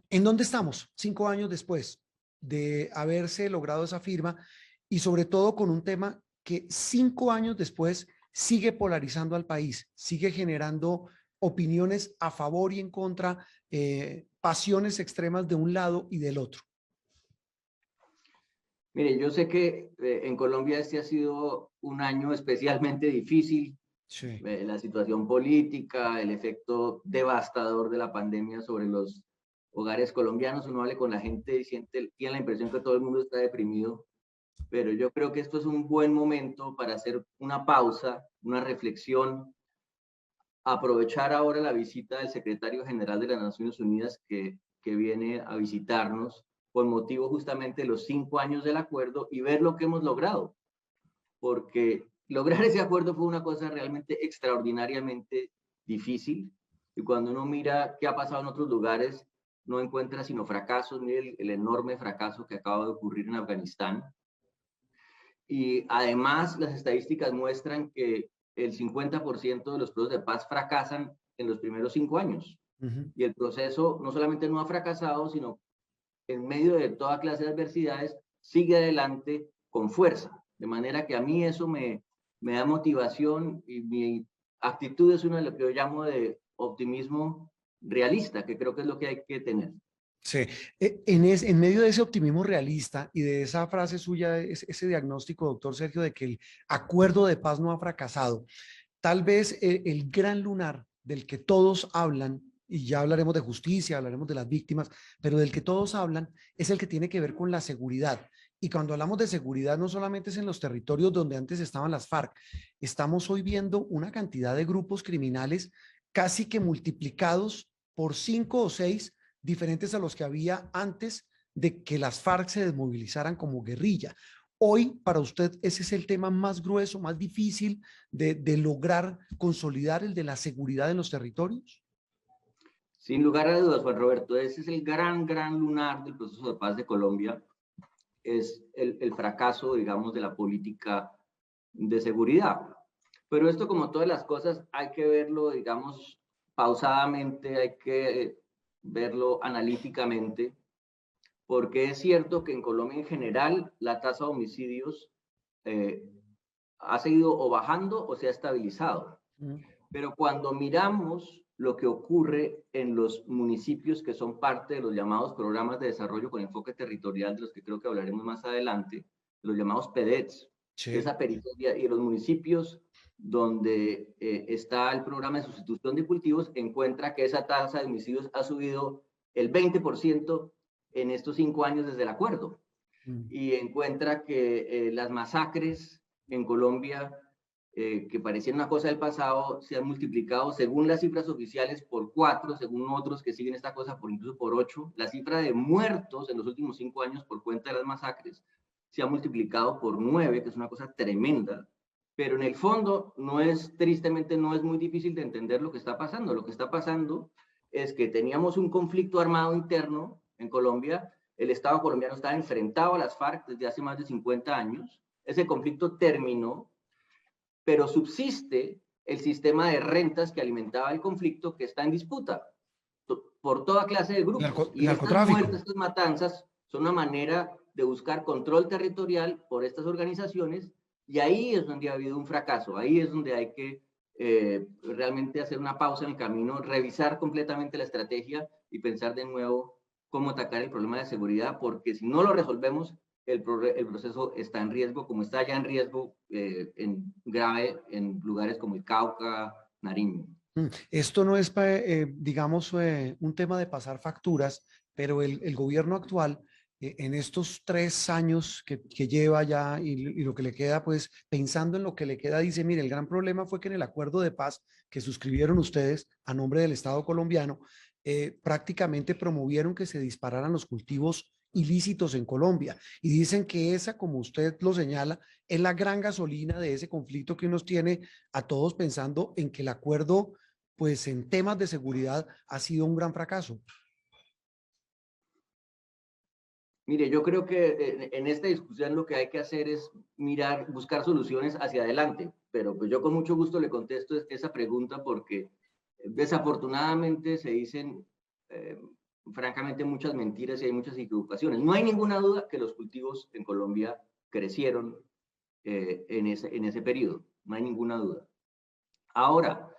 ¿En dónde estamos 5 años después de haberse logrado esa firma y sobre todo con un tema que 5 años después sigue polarizando al país, sigue generando opiniones a favor y en contra, pasiones extremas de un lado y del otro? Mire, yo sé que en Colombia este ha sido un año especialmente difícil. Sí. La situación política, el efecto devastador de la pandemia sobre los hogares colombianos. Uno habla con la gente y tiene la impresión que todo el mundo está deprimido, pero yo creo que esto es un buen momento para hacer una pausa, una reflexión, aprovechar ahora la visita del secretario general de las Naciones Unidas que viene a visitarnos con motivo justamente de los 5 años del acuerdo y ver lo que hemos logrado, porque lograr ese acuerdo fue una cosa realmente extraordinariamente difícil, y cuando uno mira qué ha pasado en otros lugares, no encuentra sino fracasos. Mire el enorme fracaso que acaba de ocurrir en Afganistán. Y además las estadísticas muestran que el 50% de los procesos de paz fracasan en los primeros 5 años. Ujú. Y el proceso no solamente no ha fracasado, sino en medio de toda clase de adversidades, sigue adelante con fuerza. De manera que a mí eso me da motivación, y mi actitud es una de lo que yo llamo de optimismo realista, que creo que es lo que hay que tener. Sí, en medio de ese optimismo realista y de esa frase suya, ese diagnóstico, doctor Sergio, de que el acuerdo de paz no ha fracasado, tal vez el gran lunar del que todos hablan, y ya hablaremos de justicia, hablaremos de las víctimas, pero del que todos hablan es el que tiene que ver con la seguridad. Y cuando hablamos de seguridad, no solamente es en los territorios donde antes estaban las FARC, estamos hoy viendo una cantidad de grupos criminales casi que multiplicados por 5 o 6 diferentes a los que había antes de que las FARC se desmovilizaran como guerrilla. Hoy, para usted, ese es el tema más grueso, más difícil de lograr consolidar, el de la seguridad en los territorios. Sin lugar a dudas, Juan Roberto, ese es el gran lunar del proceso de paz de Colombia, es el fracaso, digamos, de la política de seguridad. Pero esto, como todas las cosas, hay que verlo, digamos, pausadamente, hay que verlo analíticamente, porque es cierto que en Colombia en general la tasa de homicidios eh, ha seguido o bajando o se ha estabilizado. Mm. Pero cuando miramos lo que ocurre en los municipios que son parte de los llamados programas de desarrollo con enfoque territorial, de los que creo que hablaremos más adelante, los llamados PEDETs, de Sí. esa periferia, y los municipios donde está el programa de sustitución de cultivos, encuentra que esa tasa de homicidios ha subido el 20% en estos 5 años desde el acuerdo. Mm. Y encuentra que las masacres en Colombia, que parecían una cosa del pasado, se han multiplicado, según las cifras oficiales, por 4, según otros que siguen esta cosa, incluso por 8. La cifra de muertos en los últimos 5 años por cuenta de las masacres se ha multiplicado por 9, que es una cosa tremenda. Pero en el fondo, tristemente, no es muy difícil de entender lo que está pasando. Lo que está pasando es que teníamos un conflicto armado interno en Colombia. El Estado colombiano estaba enfrentado a las FARC desde hace más de 50 años. Ese conflicto terminó, pero subsiste el sistema de rentas que alimentaba el conflicto, que está en disputa por toda clase de grupos. El Y estas narcotráfico. muertes, estas matanzas, son una manera de buscar control territorial por estas organizaciones, y ahí es donde ha habido un fracaso. Ahí es donde hay que realmente hacer una pausa en el camino, revisar completamente la estrategia y pensar de nuevo cómo atacar el problema de seguridad, porque si no lo resolvemos, el proceso está en riesgo, como está ya en riesgo grave en lugares como el Cauca, Nariño. Esto no es, digamos, un tema de pasar facturas, pero el gobierno actual, en estos 3 años que lleva ya y lo que le queda, pues pensando en lo que le queda, dice, mire, el gran problema fue que en el acuerdo de paz que suscribieron ustedes a nombre del Estado colombiano, prácticamente promovieron que se dispararan los cultivos ilícitos en Colombia. Y dicen que esa, como usted lo señala, es la gran gasolina de ese conflicto que nos tiene a todos pensando en que el acuerdo, pues en temas de seguridad, ha sido un gran fracaso. Mire, yo creo que en esta discusión lo que hay que hacer es mirar, buscar soluciones hacia adelante, pero pues yo con mucho gusto le contesto esa pregunta, porque desafortunadamente se dicen francamente muchas mentiras y hay muchas equivocaciones. No hay ninguna duda que los cultivos en Colombia crecieron en ese periodo, no hay ninguna duda. Ahora,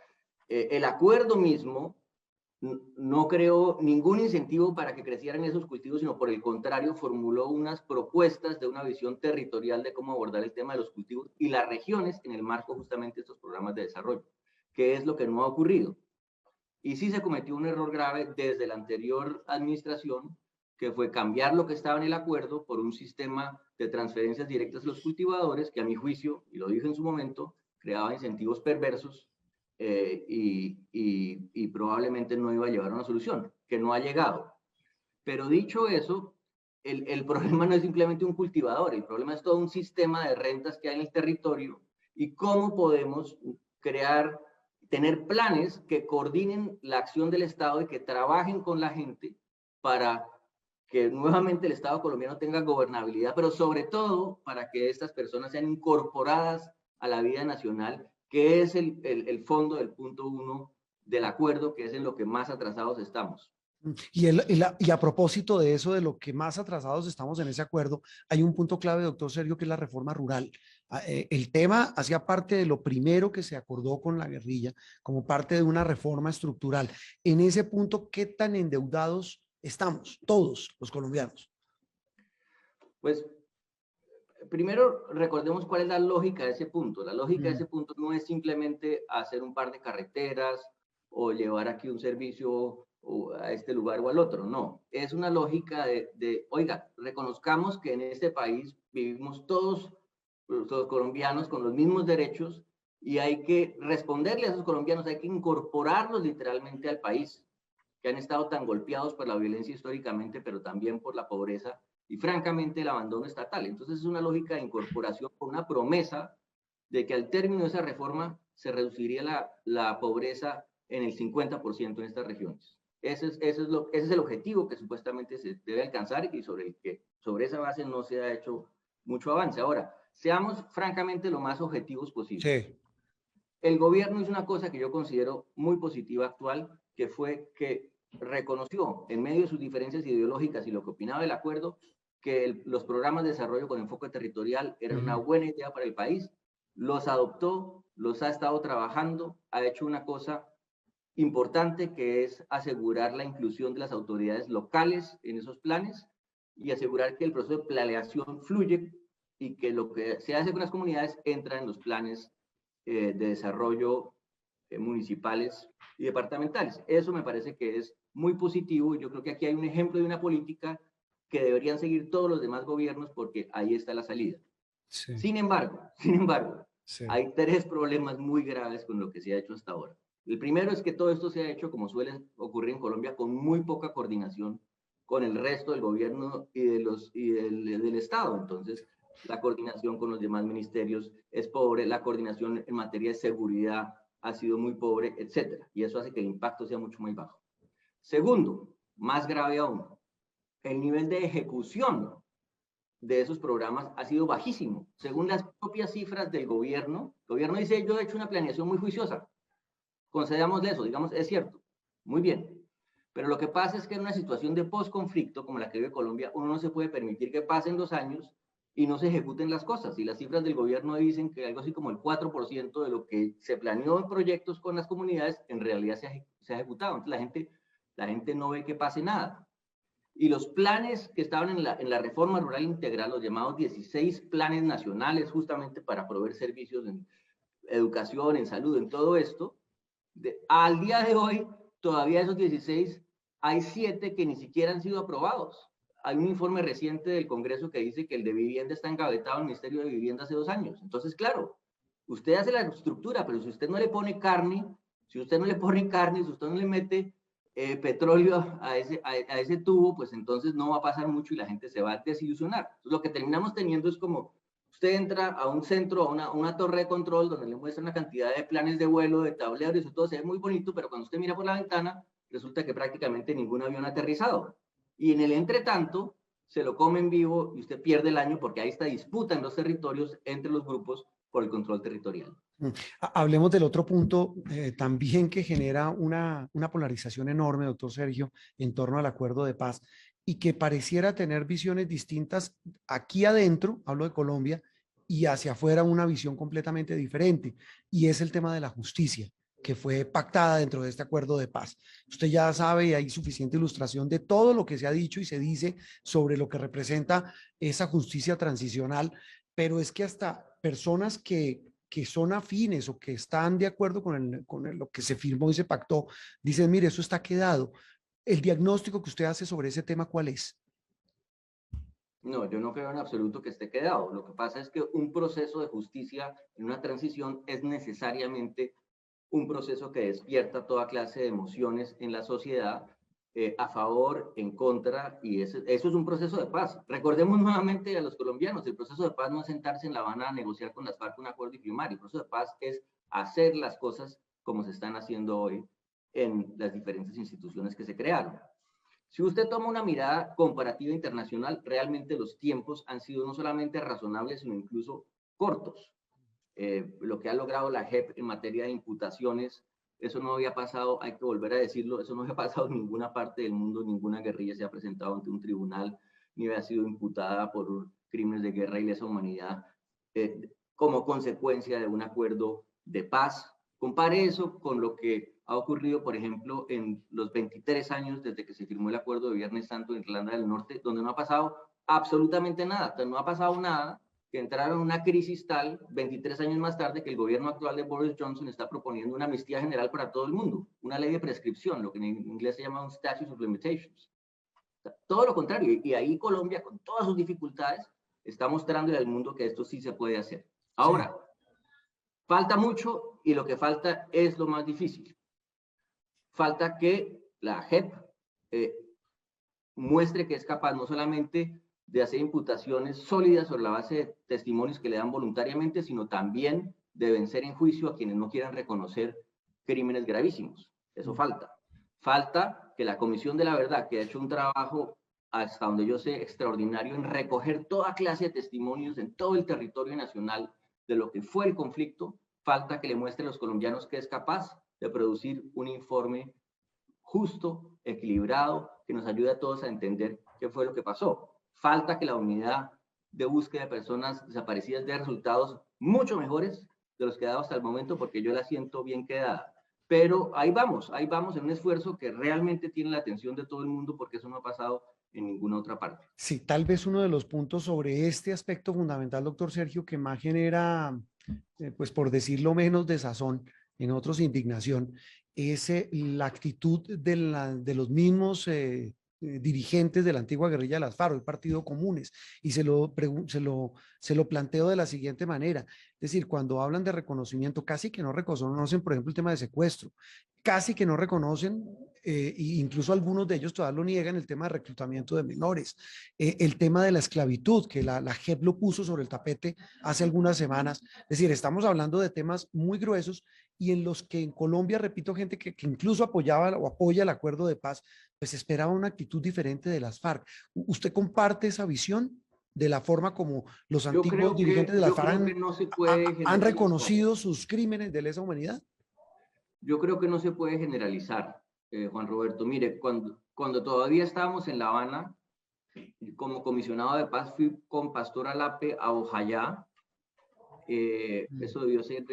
el acuerdo mismo no creó ningún incentivo para que crecieran esos cultivos, sino por el contrario, formuló unas propuestas de una visión territorial de cómo abordar el tema de los cultivos y las regiones en el marco justamente de estos programas de desarrollo, que es lo que no ha ocurrido. Y sí se cometió un error grave desde la anterior administración, que fue cambiar lo que estaba en el acuerdo por un sistema de transferencias directas a los cultivadores, que a mi juicio, y lo dije en su momento, creaba incentivos perversos y probablemente no iba a llevar a una solución, que no ha llegado. Pero dicho eso, el problema no es simplemente un cultivador, el problema es todo un sistema de rentas que hay en el territorio y cómo podemos tener planes que coordinen la acción del Estado y que trabajen con la gente para que nuevamente el Estado colombiano tenga gobernabilidad, pero sobre todo para que estas personas sean incorporadas a la vida nacional, que es el fondo del punto 1 del acuerdo, que es en lo que más atrasados estamos. Y a propósito de eso, de lo que más atrasados estamos en ese acuerdo, hay un punto clave, doctor Sergio, que es la reforma rural. El tema hacía parte de lo primero que se acordó con la guerrilla, como parte de una reforma estructural. En ese punto, ¿qué tan endeudados estamos todos los colombianos? Pues primero recordemos cuál es la lógica de ese punto. La lógica de ese punto no es simplemente hacer un par de carreteras o llevar aquí un servicio a este lugar o al otro, no. Es una lógica oiga, reconozcamos que en este país vivimos todos los colombianos con los mismos derechos y hay que responderle a esos colombianos, hay que incorporarlos literalmente al país, que han estado tan golpeados por la violencia históricamente, pero también por la pobreza y francamente el abandono estatal. Entonces es una lógica de incorporación con una promesa de que al término de esa reforma se reduciría la pobreza en el 50% en estas regiones. Ese es el objetivo que supuestamente se debe alcanzar y sobre esa base no se ha hecho mucho avance. Ahora, seamos francamente lo más objetivos posible. Sí. El gobierno hizo una cosa que yo considero muy positiva actual, que fue que reconoció en medio de sus diferencias ideológicas y lo que opinaba del acuerdo, que los programas de desarrollo con enfoque territorial eran una buena idea para el país, los adoptó, los ha estado trabajando, ha hecho una cosa importante que es asegurar la inclusión de las autoridades locales en esos planes y asegurar que el proceso de planeación fluye y que lo que se hace con las comunidades entra en los planes de desarrollo municipales y departamentales. Eso me parece que es muy positivo y yo creo que aquí hay un ejemplo de una política que deberían seguir todos los demás gobiernos porque ahí está la salida. Sí. Sin embargo, sí, hay tres problemas muy graves con lo que se ha hecho hasta ahora. El primero es que todo esto se ha hecho, como suele ocurrir en Colombia, con muy poca coordinación con el resto del gobierno y del Estado. Entonces, la coordinación con los demás ministerios es pobre, la coordinación en materia de seguridad ha sido muy pobre, etcétera. Y eso hace que el impacto sea mucho más bajo. Segundo, más grave aún, el nivel de ejecución de esos programas ha sido bajísimo. Según las propias cifras del gobierno, el gobierno dice, yo he hecho una planeación muy juiciosa. Concedamosle eso, digamos, es cierto. Muy bien. Pero lo que pasa es que en una situación de posconflicto como la que vive Colombia, uno no se puede permitir que pasen 2 años y no se ejecuten las cosas. Y las cifras del gobierno dicen que algo así como el 4% de lo que se planeó en proyectos con las comunidades en realidad se ha ejecutado. Entonces la gente no ve que pase nada. Y los planes que estaban en la reforma rural integral, los llamados 16 planes nacionales justamente para proveer servicios en educación, en salud, en todo esto, al día de hoy, todavía de esos 16, hay 7 que ni siquiera han sido aprobados. Hay un informe reciente del Congreso que dice que el de vivienda está engavetado en el Ministerio de Vivienda hace 2 años. Entonces, claro, usted hace la estructura, pero si usted no le pone carne, si usted no le mete petróleo a ese tubo, pues entonces no va a pasar mucho y la gente se va a desilusionar. Entonces, lo que terminamos teniendo es como usted entra a un centro, a una torre de control donde le muestran una cantidad de planes de vuelo, de tableros, y eso todo se ve muy bonito, pero cuando usted mira por la ventana, resulta que prácticamente ningún avión ha aterrizado. Y en el entretanto, se lo come en vivo y usted pierde el año porque hay esta disputa en los territorios entre los grupos por el control territorial. Hablemos del otro punto también que genera una polarización enorme, doctor Sergio, en torno al acuerdo de paz y que pareciera tener visiones distintas aquí adentro, hablo de Colombia, y hacia afuera una visión completamente diferente, y es el tema de la justicia que fue pactada dentro de este acuerdo de paz. Usted ya sabe y hay suficiente ilustración de todo lo que se ha dicho y se dice sobre lo que representa esa justicia transicional, pero es que hasta personas que son afines o que están de acuerdo lo que se firmó y se pactó, dicen, mire, eso está quedado. El diagnóstico que usted hace sobre ese tema, ¿cuál es? No, yo no creo en absoluto que esté quedado. Lo que pasa es que un proceso de justicia en una transición es necesariamente un proceso que despierta toda clase de emociones en la sociedad, a favor, en contra, y eso es un proceso de paz. Recordemos nuevamente a los colombianos, el proceso de paz no es sentarse en La Habana a negociar con las FARC un acuerdo y firmar. El proceso de paz es hacer las cosas como se están haciendo hoy en las diferentes instituciones que se crearon. Si usted toma una mirada comparativa internacional, realmente los tiempos han sido no solamente razonables, sino incluso cortos. Lo que ha logrado la JEP en materia de imputaciones, eso no había pasado, hay que volver a decirlo, eso no había pasado en ninguna parte del mundo, ninguna guerrilla se ha presentado ante un tribunal, ni había sido imputada por crímenes de guerra y lesa humanidad como consecuencia de un acuerdo de paz. Compare eso con lo que ha ocurrido, por ejemplo, en los 23 años desde que se firmó el acuerdo de Viernes Santo en Irlanda del Norte, donde no ha pasado absolutamente nada, no ha pasado nada, que entraron en una crisis tal 23 años más tarde que el gobierno actual de Boris Johnson está proponiendo una amnistía general para todo el mundo, una ley de prescripción, lo que en inglés se llama un statute of limitations. Todo lo contrario, y ahí Colombia, con todas sus dificultades, está mostrándole al mundo que esto sí se puede hacer. Ahora, sí, falta mucho y lo que falta es lo más difícil. Falta que la JEP muestre que es capaz no solamente de hacer imputaciones sólidas sobre la base de testimonios que le dan voluntariamente, sino también de vencer en juicio a quienes no quieran reconocer crímenes gravísimos. Eso falta. Falta que la Comisión de la Verdad, que ha hecho un trabajo, hasta donde yo sé, extraordinario en recoger toda clase de testimonios en todo el territorio nacional de lo que fue el conflicto, falta que le muestre a los colombianos que es capaz de producir un informe justo, equilibrado, que nos ayude a todos a entender qué fue lo que pasó. Falta que la unidad de búsqueda de personas desaparecidas dé resultados mucho mejores de los que ha dado hasta el momento, porque yo la siento bien quedada. Pero ahí vamos en un esfuerzo que realmente tiene la atención de todo el mundo, porque eso no ha pasado en ninguna otra parte. Sí, tal vez uno de los puntos sobre este aspecto fundamental, doctor Sergio, que más genera, pues por decirlo menos, desazón, en otros indignación, es la actitud de los mismos dirigentes de la antigua guerrilla de las FARC, el Partido Comunes, y se lo planteo de la siguiente manera. Es decir, cuando hablan de reconocimiento, casi que no reconocen, por ejemplo, el tema de secuestro, casi que no reconocen, e incluso algunos de ellos todavía lo niegan, el tema de reclutamiento de menores, el tema de la esclavitud, que la JEP lo puso sobre el tapete hace algunas semanas. Es decir, estamos hablando de temas muy gruesos y en los que en Colombia, repito, gente que incluso apoyaba o apoya el acuerdo de paz, pues esperaba una actitud diferente de las FARC. ¿Usted comparte esa visión de la forma como los antiguos dirigentes de las Yo FARC creo que no se puede han generalizar. reconocido sus crímenes de lesa humanidad? Yo creo que no se puede generalizar, Juan Roberto. Mire, cuando todavía estábamos en La Habana, como comisionado de paz, fui con Pastor Alape a Ojayá. Eso debió ser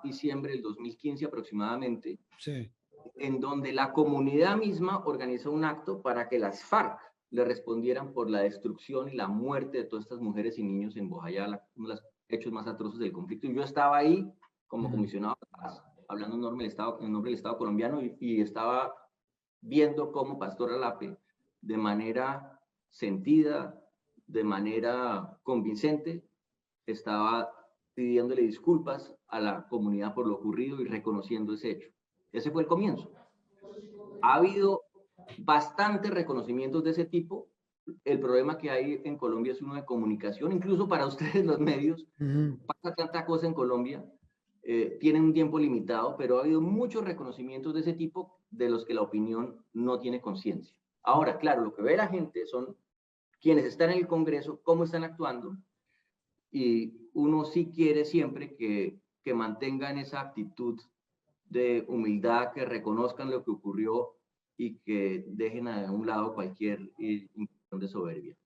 diciembre del 2015 aproximadamente. Sí. En donde la comunidad misma organizó un acto para que las FARC le respondieran por la destrucción y la muerte de todas estas mujeres y niños en Bojayá, uno de los hechos más atroces del conflicto. Y yo estaba ahí como comisionado de paz, hablando en nombre del Estado colombiano, y estaba viendo cómo Pastor Alape, de manera sentida, de manera convincente, estaba pidiéndole disculpas a la comunidad por lo ocurrido y reconociendo ese hecho. Ese fue el comienzo. Ha habido bastantes reconocimientos de ese tipo. El problema que hay en Colombia es uno de comunicación, incluso para ustedes los medios. Pasa tanta cosa en Colombia, tienen un tiempo limitado, pero ha habido muchos reconocimientos de ese tipo de los que la opinión no tiene conciencia. Ahora, claro, lo que ve la gente son quienes están en el Congreso, cómo están actuando, y uno sí quiere siempre que que mantengan esa actitud de humildad, que reconozcan lo que ocurrió y que dejen a un lado cualquier intención de soberbia.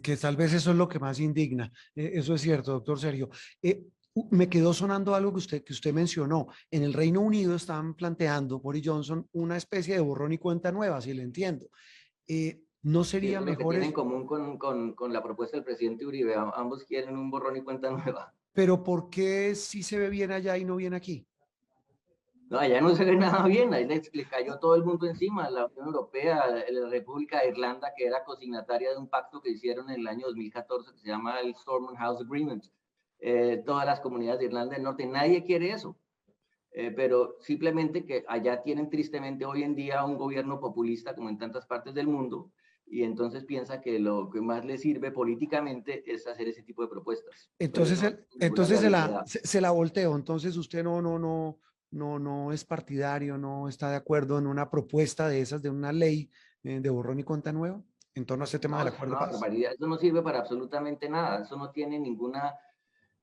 Que tal vez eso es lo que más indigna. Eso es cierto, doctor Sergio. Me quedó sonando algo que usted mencionó. En el Reino Unido están planteando, Boris Johnson, una especie de borrón y cuenta nueva, si le entiendo. ¿No Y sería eso es lo que mejor tiene en es, común con la propuesta del presidente Uribe. Ambos quieren un borrón y cuenta nueva. pero por qué si se ve bien allá y no bien aquí? No, allá no se ve nada bien, ahí le cayó todo el mundo encima, la Unión Europea, la República de Irlanda, que era cosignataria de un pacto que hicieron en el año 2014 que se llama el Stormont House Agreement. Todas las comunidades de Irlanda del Norte, nadie quiere eso, pero simplemente que allá tienen tristemente hoy en día un gobierno populista como en tantas partes del mundo, y entonces piensa que lo que más le sirve políticamente es hacer ese tipo de propuestas, pero Entonces, eso no es ninguna entonces realidad. se la volteo. Entonces usted no es partidario, no está de acuerdo en una propuesta de esas, de una ley de borrón y cuenta nueva en torno a este tema No, del eso es acuerdo de una paz. barbaridad, eso no sirve para absolutamente nada, eso no tiene ninguna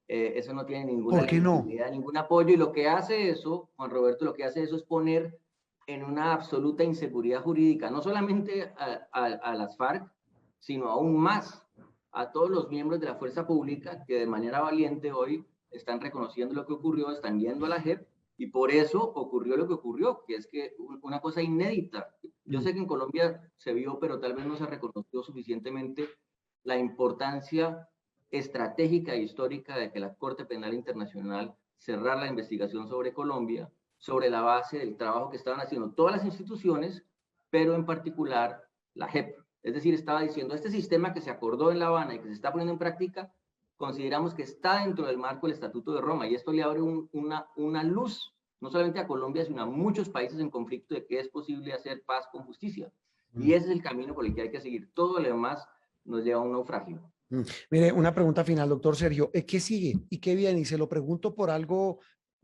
¿Por qué no? legitimidad, ningún apoyo, y lo que hace eso, Juan Roberto, lo que hace eso es poner en una absoluta inseguridad jurídica, no solamente a las FARC, sino aún más a todos los miembros de la fuerza pública que de manera valiente hoy están reconociendo lo que ocurrió, están yendo a la JEP, y por eso ocurrió lo que ocurrió, que es que una cosa inédita. Yo Mm. sé que en Colombia se vio, pero tal vez no se reconoció suficientemente la importancia estratégica e histórica de que la Corte Penal Internacional cerrara la investigación sobre Colombia, sobre la base del trabajo que estaban haciendo todas las instituciones, pero en particular la JEP. Es decir, estaba diciendo, este sistema que se acordó en La Habana y que se está poniendo en práctica, consideramos que está dentro del marco del Estatuto de Roma, y esto le abre una luz, no solamente a Colombia, sino a muchos países en conflicto, de que es posible hacer paz con justicia. Y Mm. ese es el camino por el que hay que seguir. Todo lo demás nos lleva a un naufragio. Mire, una pregunta final, doctor Sergio. ¿Qué sigue y qué viene? Y se lo pregunto por algo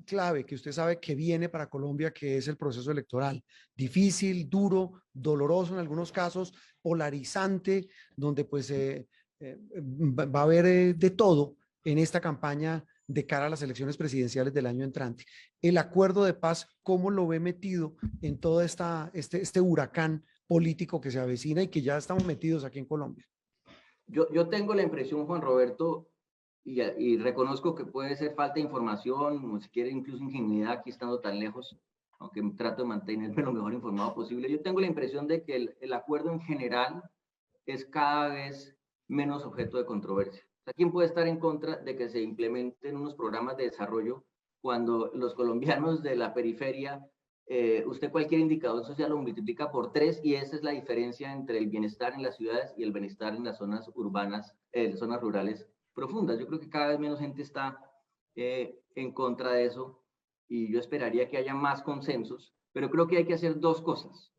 clave que usted sabe que viene para Colombia, que es el proceso electoral. Difícil, duro, doloroso en algunos casos, polarizante, donde pues va a haber de todo en esta campaña de cara a las elecciones presidenciales del año entrante. El acuerdo de paz, ¿cómo lo ve metido en todo este huracán político que se avecina y que ya estamos metidos aquí en Colombia? Yo tengo la impresión, Juan Roberto, y reconozco que puede ser falta de información, o si quiere incluso ingenuidad aquí estando tan lejos, aunque trato de mantenerme lo mejor informado posible. Yo tengo la impresión de que el acuerdo en general es cada vez menos objeto de controversia. O sea, ¿quién puede estar en contra de que se implementen unos programas de desarrollo cuando los colombianos de la periferia, usted cualquier indicador social lo multiplica por 3, y esa es la diferencia entre el bienestar en las ciudades y el bienestar en las zonas urbanas, zonas rurales profundas? Yo creo que cada vez menos gente está en contra de eso, y yo esperaría que haya más consensos, pero creo que hay que hacer dos cosas,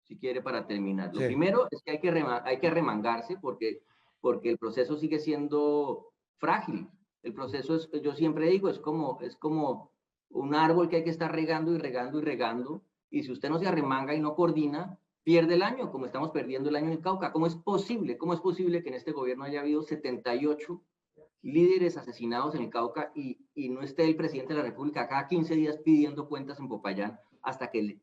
si quiere, para terminar. Lo Sí. primero es que hay que arremangarse, porque el proceso sigue siendo frágil. El proceso es, yo siempre digo, es como un árbol que hay que estar regando y regando y regando, y si usted no se arremanga y no coordina, pierde el año, como estamos perdiendo el año en el Cauca. ¿Cómo es posible? ¿Cómo es posible que en este gobierno haya habido 78 líderes asesinados en el Cauca, y no esté el presidente de la República cada 15 días pidiendo cuentas en Popayán hasta que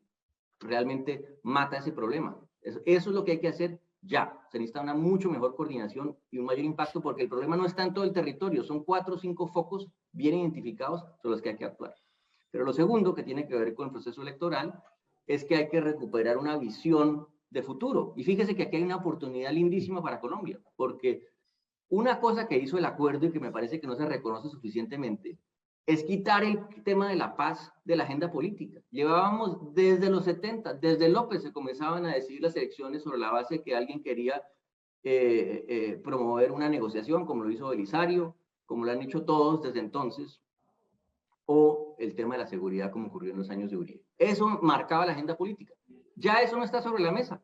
realmente mata ese problema? Eso es lo que hay que hacer ya. Se necesita una mucho mejor coordinación y un mayor impacto, porque el problema no está en todo el territorio, son 4 o 5 focos bien identificados sobre los que hay que actuar. Pero lo segundo, que tiene que ver con el proceso electoral, es que hay que recuperar una visión de futuro. Y fíjese que aquí hay una oportunidad lindísima para Colombia, porque una cosa que hizo el acuerdo y que me parece que no se reconoce suficientemente es quitar el tema de la paz de la agenda política. Llevábamos desde los 70, desde López se comenzaban a decidir las elecciones sobre la base de que alguien quería promover una negociación, como lo hizo Belisario, como lo han hecho todos desde entonces, o el tema de la seguridad, como ocurrió en los años de Uribe. Eso marcaba la agenda política. Ya eso no está sobre la mesa.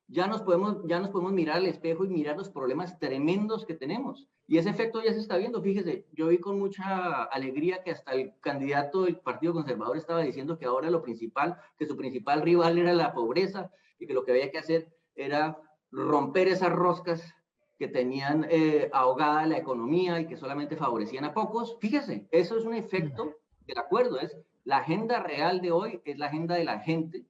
Ya nos podemos mirar al espejo y mirar los problemas tremendos que tenemos. Y ese efecto ya se está viendo. Fíjese, yo vi con mucha alegría que hasta el candidato del Partido Conservador estaba diciendo que ahora lo principal, que su principal rival era la pobreza, y que lo que había que hacer era romper esas roscas que tenían ahogada la economía y que solamente favorecían a pocos. Fíjese, eso es un efecto porque el acuerdo es la agenda real de hoy, es la agenda de la gente.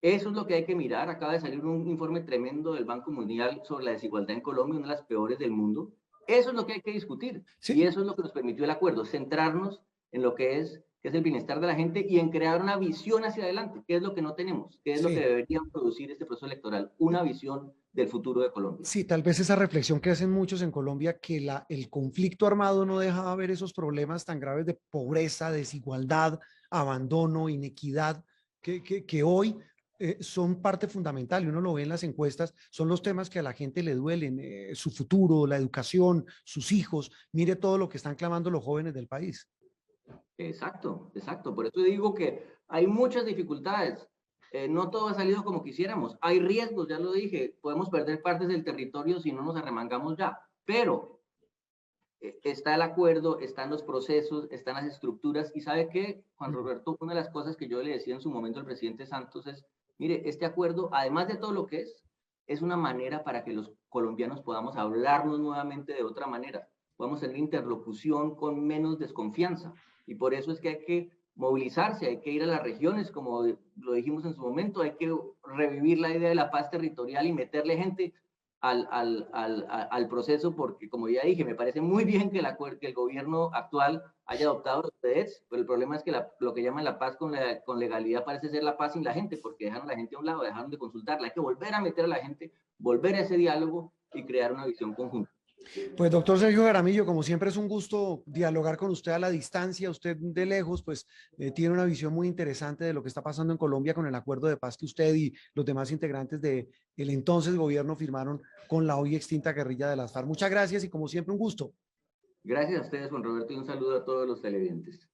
Eso es lo que hay que mirar. Acaba de salir un informe tremendo del Banco Mundial sobre la desigualdad en Colombia, una de las peores del mundo. Eso es lo que hay que discutir. Sí, Y eso es lo que nos permitió el acuerdo, centrarnos en lo que es el bienestar de la gente y en crear una visión hacia adelante, que es lo que no tenemos, que es lo que sí. debería producir este proceso electoral, una visión del futuro de Colombia. Sí, tal vez esa reflexión que hacen muchos en Colombia, que el conflicto armado no deja ver esos problemas tan graves de pobreza, desigualdad, abandono, inequidad, que hoy son parte fundamental, y uno lo ve en las encuestas, son los temas que a la gente le duelen, su futuro, la educación, sus hijos. Mire todo lo que están clamando los jóvenes del país. Exacto, exacto. Por eso digo que hay muchas dificultades. No todo ha salido como quisiéramos. Hay riesgos, ya lo dije. Podemos perder partes del territorio si no nos arremangamos ya. Pero está el acuerdo, están los procesos, están las estructuras. Y ¿sabe qué, Juan Roberto? Una de las cosas que yo le decía en su momento al presidente Santos es, mire, este acuerdo, además de todo lo que es una manera para que los colombianos podamos hablarnos nuevamente de otra manera. Podamos tener interlocución con menos desconfianza. Y por eso es que hay que movilizarse, hay que ir a las regiones, como lo dijimos en su momento, hay que revivir la idea de la paz territorial y meterle gente al proceso, porque como ya dije, me parece muy bien que el gobierno actual haya adoptado los PEDs, pero el problema es que lo que llaman la paz con legalidad parece ser la paz sin la gente, porque dejaron a la gente a un lado, dejaron de consultarla. Hay que volver a meter a la gente, volver a ese diálogo y crear una visión conjunta. Pues doctor Sergio Jaramillo, como siempre es un gusto dialogar con usted a la distancia, usted de lejos, pues tiene una visión muy interesante de lo que está pasando en Colombia con el acuerdo de paz que usted y los demás integrantes del entonces gobierno firmaron con la hoy extinta guerrilla de las FARC. Muchas gracias y como siempre un gusto. Gracias a ustedes, Juan Roberto, y un saludo a todos los televidentes.